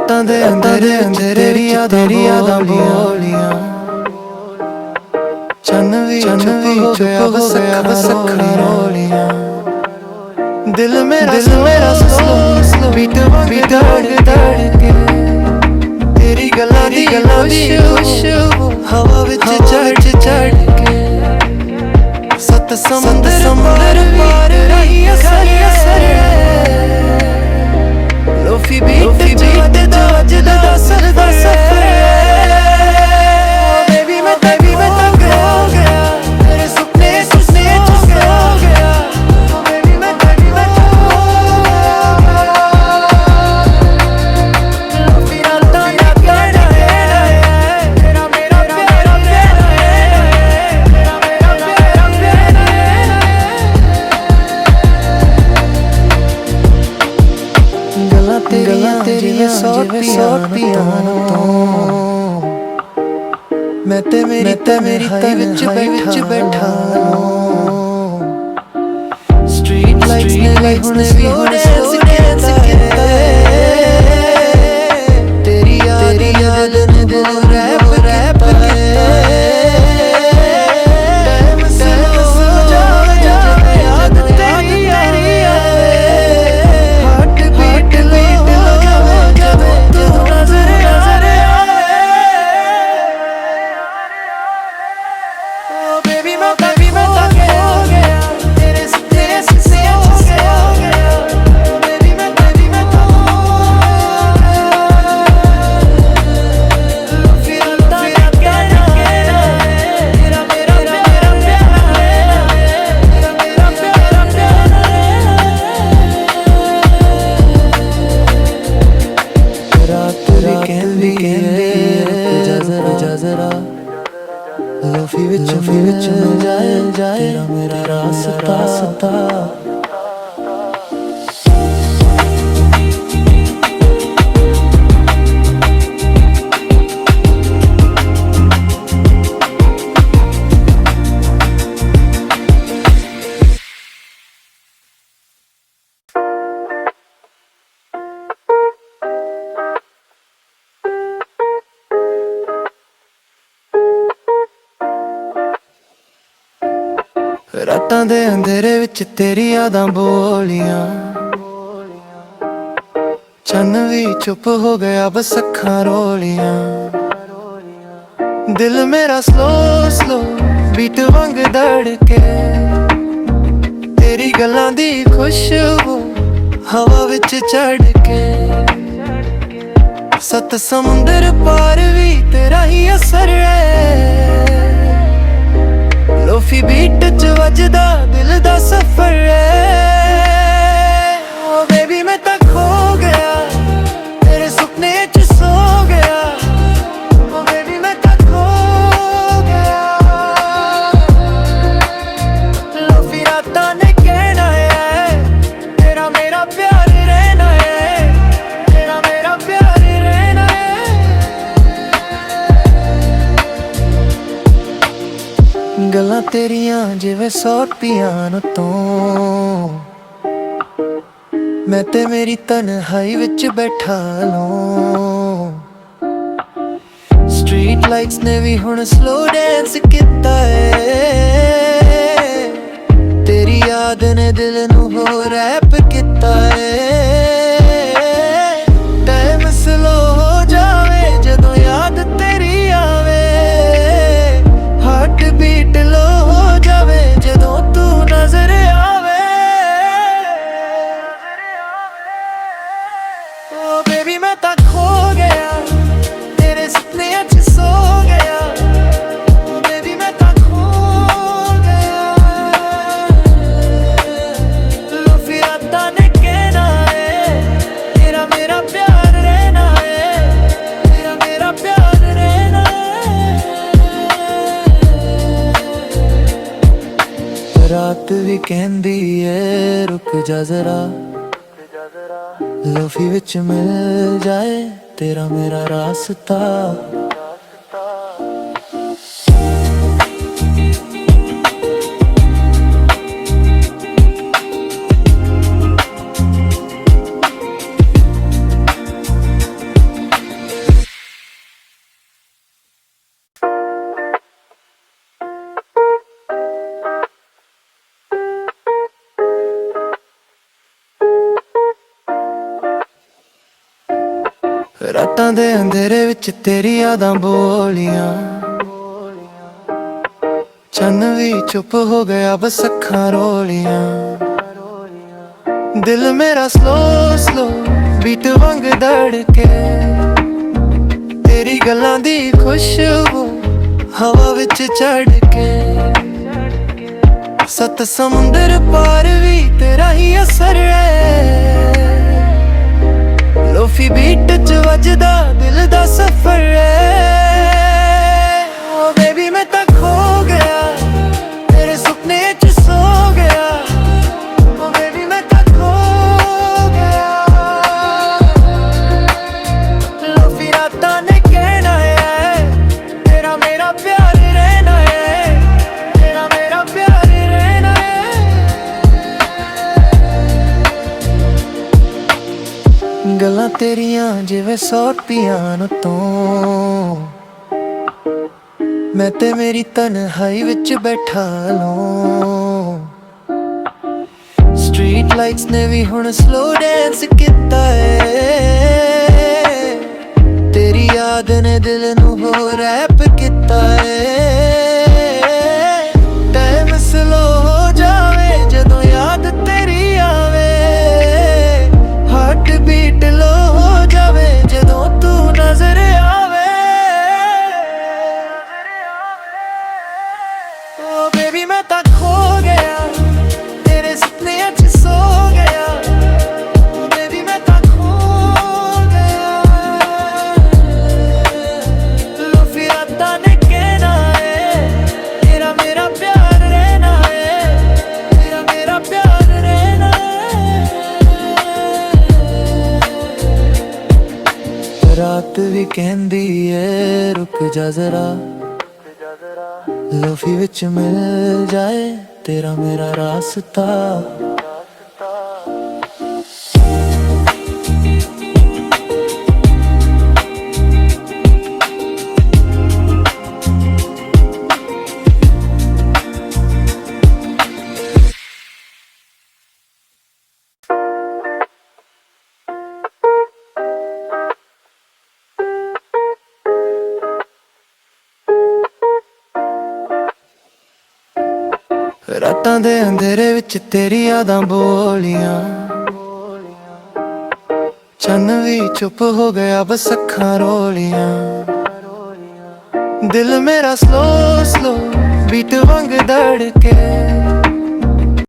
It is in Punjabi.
ਰਾਤਾਂ ਦੇ ਅੰਧੇਰੇ ਅੰਧੇਰੇ ਤੇਰੀ ਯਾਦਾਂ ਬੋਲੀਆਂ ਚੰਨ ਵੀ ਚੁੱਪ ਹੋ ਗਿਆ ਬਸ ਅੱਖਾਂ ਰੋਲੀਆਂ ਦਿਲ ਮੇਰਾ ਸਲੋ ਬੀਟ ਵਾਂਗ ਧੜ ਕੇ ਤੇਰੀ ਗੱਲਾਂ ਦੀ ਖੁਸ਼ਬੂ ਹਵਾ ਵਿੱਚ ਚੜ ਕੇ ਸੱਤ ਸਮੁੰਦਰ ਪਾਰ ਰਹੀ ਅਸਰ ਲੋਫੀ ਬੀਟ ਵੱਜਦਾ ਸਰਦਾ ਸਫਰ ਬੇਬੀ ਮੈਂ ਤੰਗ ਹੋ ਗਿਆ ਤੇਰੇ ਸੁਪਨੇ ਚ ਖੋ ਗਿਆ ਬੇਬੀ ਮੈਂ ਲੋਫੀ ਰਾਤਾਂ ਦਾ ਕਹਿਣਾ ਹੈ ਤੇਰਾ ਮੇਰਾ ਪਿਆਰ ਗੱਲਾਂ ਤੇਰੀਆਂ ਸੌਟ ਪਿਆਨੋ ਤੋਂ ਮੈਂ ਤੇ ਮੇਰੀ ਹਾਈ ਵਿੱਚ ਬੈਠਾ ਸਟਰੀਟ ਲਾਈਟਸ ਨੇ ਹੁਣ ਸਲੋ ਡਾਂਸ ਕੀਤਾ ਤੇਰੀ ਯਾਦ ਨੇ ਦਿਲ ਰੈਪ ਕੀਤਾ ਟਾਈਮ ਸਲੋ ਜਾਵੇ ਯਾਦ ਤੇਰੀ ਹਾਰਟ ਬੀਟ ਜਦੋਂ ਤੂੰ ਨਜ਼ਰ ਆਵੇ ਓ ਬੇਬੀ ਮੈਂ ਤੰਗ ਹੋ ਗਿਆ ਤੇਰੇ ਸੁਪਨੇ ਹੋ ਗਿਆ ਬੇਬੀ ਮੈਂ ਲੋਫੀ ਰਾਤਾਂ ਦਾ ਕਹਿਣਾ ਹੈ ਤੇਰਾ ਮੇਰਾ ਰਾਤ ਵੀ ਕਹਿੰਦੀ ਰੁਕ ਜਾ ਜ਼ਰਾ ਲੋਫੀ ਵਿੱਚ ਮਿਲ ਜਾਏ ਤੇਰਾ ਮੇਰਾ ਰਾਸਤਾ ਰਾਤਾਂ ਦੇ ਅੰਧੇਰੇ ਵਿੱਚ ਤੇਰੀ ਯਾਦਾਂ ਬੋਲੀਆਂ ਚੰਨ ਵੀ ਚੁੱਪ ਹੋ ਗਿਆ ਬਸ ਅੱਖਾਂ ਰੋਲੀਆਂ ਦਿਲ ਮੇਰਾ ਸਲੋ ਬੀਟ ਵਾਂਗ ਧੜ ਕੇ ਤੇਰੀ ਗੱਲਾਂ ਦੀ ਖੁਸ਼ਬੂ ਹਵਾ ਵਿੱਚ ਚੜ ਕੇ ਸੱਤ ਸਮੁੰਦਰ ਪਾਰ ਵੀ ਤੇਰਾ ਹੀ ਅਸਰ ਹੈ ਲੋਫੀ ਬੀਟ ਚ ਵੱਜਦਾ ਦਿਲ ਦਾ ਸਫਰ ਓ ਬੇਬੀ ਮੈਂ ਤਾਂ ਖੋ ਗਿਆ ਤੇਰੇ ਸੁਪਨੇ ਚ ਸੋ ਗਿਆ ਓ ਬੇਬੀ ਮੈਂ ਤਾਂ ਖੋ ਗਿਆ ਲੋਫੀ ਰਾਤਾਂ ਨੇ ਕਹਿਣਾ ਹੈ ਤੇਰਾ ਮੇਰਾ ਪਿਆਰ ਰਹਿਣਾ ਹੈ ਤੇਰਾ ਮੇਰਾ ਪਿਆਰ ਰਹਿਣਾ ਹੈ ਗੱਲਾਂ ਤੇਰੀਆਂ ਜਿਵੇਂ ਸੌਟ ਪਿਆਨੋ ਤੋਂ ਮੈਂ ਤੇ ਮੇਰੀ ਤਨਹਾਈ ਵਿੱਚ ਬੈਠਾ ਲੂੰ ਸਟਰੀਟ ਲਾਈਟਸ ਨੇ ਵੀ ਹੁਣ ਸਲੋ ਡਾਂਸ ਕੀਤਾ ਤੇਰੀ ਯਾਦ ਨੇ ਦਿਲ ਨੂੰ ਹੋ ਰੈਪ ਕੀਤਾ ਟਾਈਮ ਸਲੋ ਹੋ ਜਾਵੇ ਜਦੋਂ ਯਾਦ ਤੇਰੀ ਆਵੇ ਹਾਰਟ ਬੀਟ ਲੋ ਹੋ ਜਾਵੇ ਜਦੋਂ ਤੂੰ ਨਜ਼ਰ ਆਵੇ ਓ ਬੇਬੀ ਮੈਂ ਤਾਂ ਖੋ ਗਿਆ ਤੇਰੇ ਸੁਪਨਿਆਂ ਚ ਸੋ ਗਿਆ ਓ ਬੇਬੀ ਮੈਂ ਤਾਂ ਖੋ ਗਿਆ ਲੋਫੀ ਰਾਤਾਂ ਨੇ ਕਹਿਣਾ ਹੈ ਤੇਰਾ ਮੇਰਾ ਪਿਆਰ ਰਹਿਣਾ ਹੈ ਤੇਰਾ ਮੇਰਾ ਪਿਆਰ ਰਹਿਣਾ ਰਾਤ ਵੀ ਕਹਿੰਦੀ ਏ ਰੁਕ ਜਾ ਜ਼ਰਾ ਲੋਫੀ ਵਿੱਚ ਮਿਲ ਜਾਏ ਤੇਰਾ ਮੇਰਾ ਰਾਸਤਾ ਰਾਤਾਂ ਦੇ ਅੰਧੇਰੇ ਵਿੱਚ ਤੇਰੀ ਯਾਦਾਂ ਬੋਲੀਆਂ, ਚੰਨ ਵੀ ਚੁੱਪ ਹੋ ਗਿਆ ਬਸ ਅੱਖਾਂ ਰੋਲੀਆਂ। ਦਿਲ ਮੇਰਾ ਸਲੋ ਸਲੋ ਬੀਟ ਵਾਂਗ ਧੜਕੇ, ਤੇਰੀ ਗੱਲਾਂ ਦੀ ਖੁਸ਼ਬੂ ਹਵਾ ਵਿੱਚ ਚੜ੍ਹ ਕੇ। ਸੱਤ ਸਮੁੰਦਰ ਪਾਰ ਵੀ ਤੇਰਾ ਹੀ ਅਸਰ ਹੈ, ਲੋਫੀ ਬੀਟ ਚ ਵੱਜਦਾ ਦਿਲ ਦਾ ਸਫ਼ਰ ਹੈ। ਓ ਬੇਬੀ ਮੈਂ ਤਾਂ ਖੋ ਗਿਆ, ਤੇਰੇ ਸੁਪਨੇ ਚ ਸੋ ਗਿਆ। ਓ ਬੇਬੀ ਮੈਂ ਤਾਂ ਖੋ ਗਿਆ, ਲੋਫੀ ਰਾਤਾਂ ਨੇ ਕਹਿਣਾ ਹੈ ਤੇਰਾ ਮੇਰਾ ਪਿਆਰ ਰਹਿਣਾ ਹੈ, ਤੇਰਾ ਮੇਰਾ ਪਿਆਰ ਰਹਿਣਾ ਹੈ। ਗੱਲਾਂ ਤੇਰੀਆਂ ਜਿਵੇਂ 100 ਰੁਪਈਆਂ ਤੋਂ, ਮੈਂ ਤੇ ਮੇਰੀ ਤਨਹਾਈ ਵਿੱਚ ਬੈਠਾ ਲੂੰ। ਸਟਰੀਟ ਲਾਈਟਸ ਨੇ ਵੀ ਹੁਣ ਸਲੋ ਡਾਂਸ ਕੀਤਾ ਏ, ਤੇਰੀ ਯਾਦ ਨੇ ਦਿਲ ਨੂੰ ਹੋ ਰੈਪ ਕੀਤਾ ਏ। ਟਾਈਮ ਸਲੋ ਹੋ ਜਾਵੇ ਜਦੋਂ ਯਾਦ ਤੇਰੀ ਆਵੇ, ਹਾਰਟ ਬੀਟ ਲੋ ਹੋ ਜਾਵੇ ਜਦੋਂ ਤੂੰ ਨਜ਼ਰ ਆਵੇ। ਓ ਬੇਬੀ ਮੈਂ ਤਾਂ ਖੋ ਗਿਆ, ਤੇਰੇ ਸੁਪਨਿਆਂ ਚ ਸੋ ਗਿਆ। ਓ ਬੇਬੀ ਮੈਂ ਤਾਂ ਖੋ ਗਿਆ, ਲੋਫੀ ਰਾਤਾਂ ਨੇ ਕਹਿਣਾ ਏ ਤੇਰਾ ਮੇਰਾ ਪਿਆਰ ਰਹਿਣਾ ਏ, ਤੇਰਾ ਮੇਰਾ ਪਿਆਰ ਰਹਿਣਾ ਏ। ਰਾਤ ਵੀ ਕਹਿੰਦੀ ਏ ਰੁਕ ਜਾ ਜ਼ਰਾ, ਲੋਫੀ ਵਿੱਚ ਮਿਲ ਜਾਏ ਤੇਰਾ ਮੇਰਾ ਰਾਸਤਾ। ਰਾਤਾਂ ਦੇ ਅੰਧੇਰੇ ਵਿੱਚ ਤੇਰੀ ਯਾਦਾਂ ਬੋਲੀਆਂ, ਚੰਨ ਵੀ ਚੁੱਪ ਹੋ ਗਿਆ ਬਸ ਅੱਖਾਂ ਰੋਲੀਆਂ। ਦਿਲ ਮੇਰਾ ਸਲੋ ਸਲੋ ਬੀਟ ਵਾਂਗ ਧੜਕੇ,